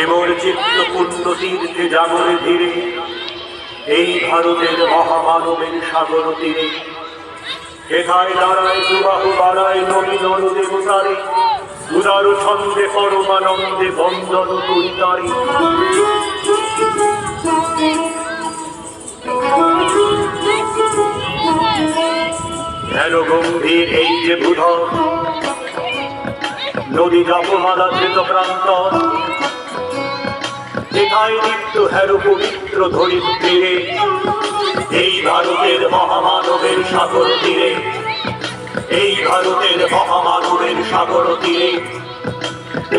এমন চিত্ত পুণ্য তীর্থে জাগরে ধীরে এই ভারতের মহামানবের সাগর তীরে হেথায় দাঁড়ায় প্রবাহ বাড়ায় নবী নরদেবতারে উদার ছন্দে পরমানন্দে বন্দন করি তারি। হেন গম্ভীর এই যে বুধর নদী জপমালা ধৃত প্রান্ত যেথায় নিত্য হের পবিত্র ধরিত্রীরে এই ভারতের মহামানবের সাগর তীরে এই ভারতের মহামানবের সাগর তীরে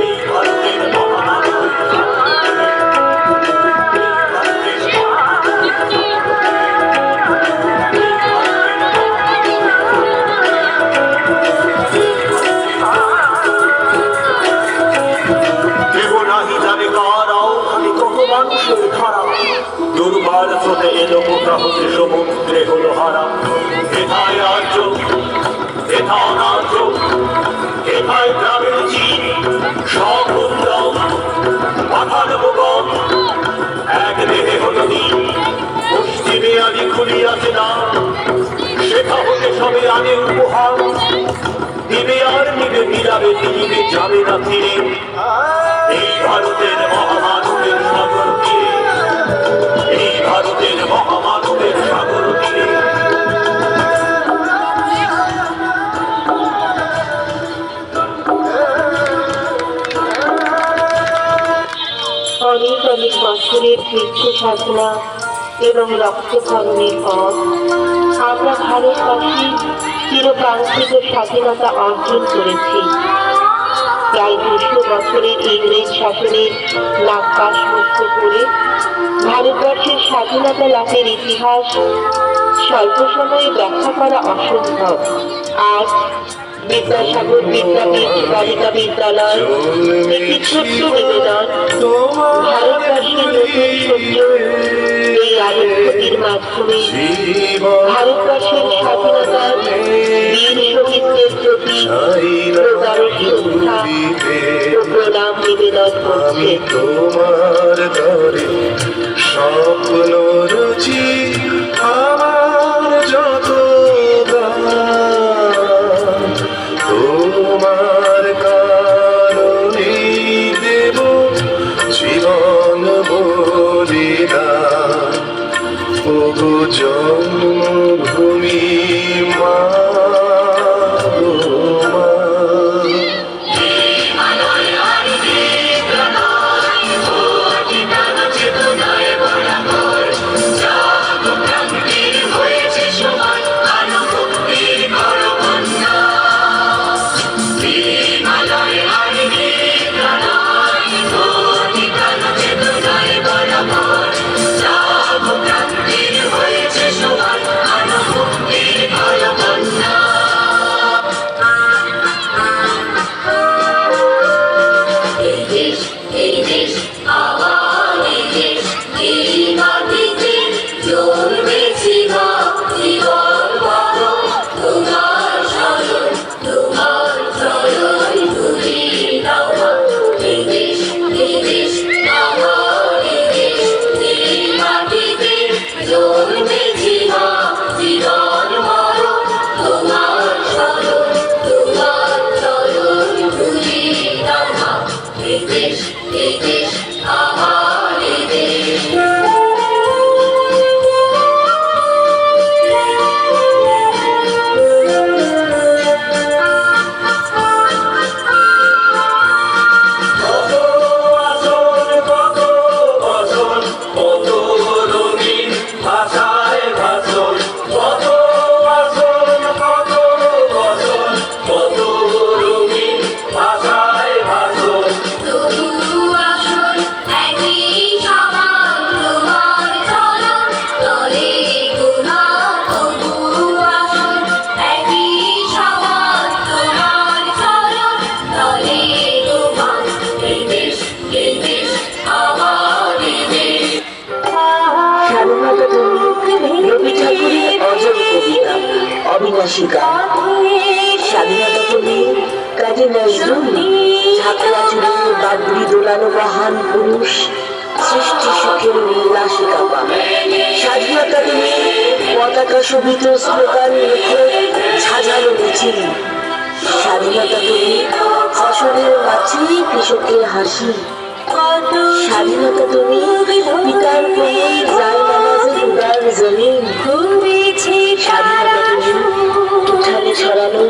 এই ভারতের মহামানবের দুর্বার স্রোতে এলো কোথা হতে সমুদ্রে হলো হারা। হেথায় রাজ্য হেথা অনার্য হেথায় গ্রামের চিন সকুন্দম পাঠান ভুবন এক দেহে হলো দিন। পশ্চিমে আনি খুলিয়াছে না সেথা হতে সবে আনে উপহার দিবে আর নিবে মিলাবে দিবে যাবে না ফিরে এই ভারতের মহামানবের সাগর তীরে এই ভারতের মহামানবের সাগর তীরে। অনেক অনেক বছরের দীর্ঘ সাধনা এবং রক্তক্ষরণের পর আমরা ভারতবাসী চিরকাঙ্ক্ষিত স্বাধীনতা অর্জন করেছি। প্রায় 200 বছরের ইংরেজ শাসনের নাগপাশ মুক্ত করে ভারতবর্ষের স্বাধীনতা লাভের ইতিহাস স্বল্প সময়ে ব্যাখ্যা করা অসম্ভব। আজ বিদ্যাসাগর বিদ্যাপীঠ বালিকা বিদ্যালয় একটি ছোট্ট নিবেদন ভারতবর্ষের নতুন সূর্য এই আলোকতির মাধ্যমে ভারতবর্ষের স্বাধীনতার বীর শহীদদের প্রতি প্রগাঢ় শ্রদ্ধা ও প্রণাম নিবেদন করছে। তোমার ঘরে স্বপ্ন রুচি আমার যত তোমার কারণে দেব জীবন বলিদান ওগো জন্মভূমি মা অবিনাশী গান স্বাধীনতা কর্মী যে নজরুল, ঝাঁকড়া চুড়ে বাবরি দোলানো মহান পুরুষ, সৃষ্টি সুখের উল্লাসে কাপা। স্বাধীনতা তুমি পতাকা শোভিত স্লোগান লিখে ঝাঁঝালো মিছিল। স্বাধীনতা তুমি ফসলের মাঝে কৃষকের হাসি। স্বাধীনতা তুমি পিতার কোমল যায় নামাজে উদার জমিন। স্বাধীনতা তুমি উঠানে ছড়ানো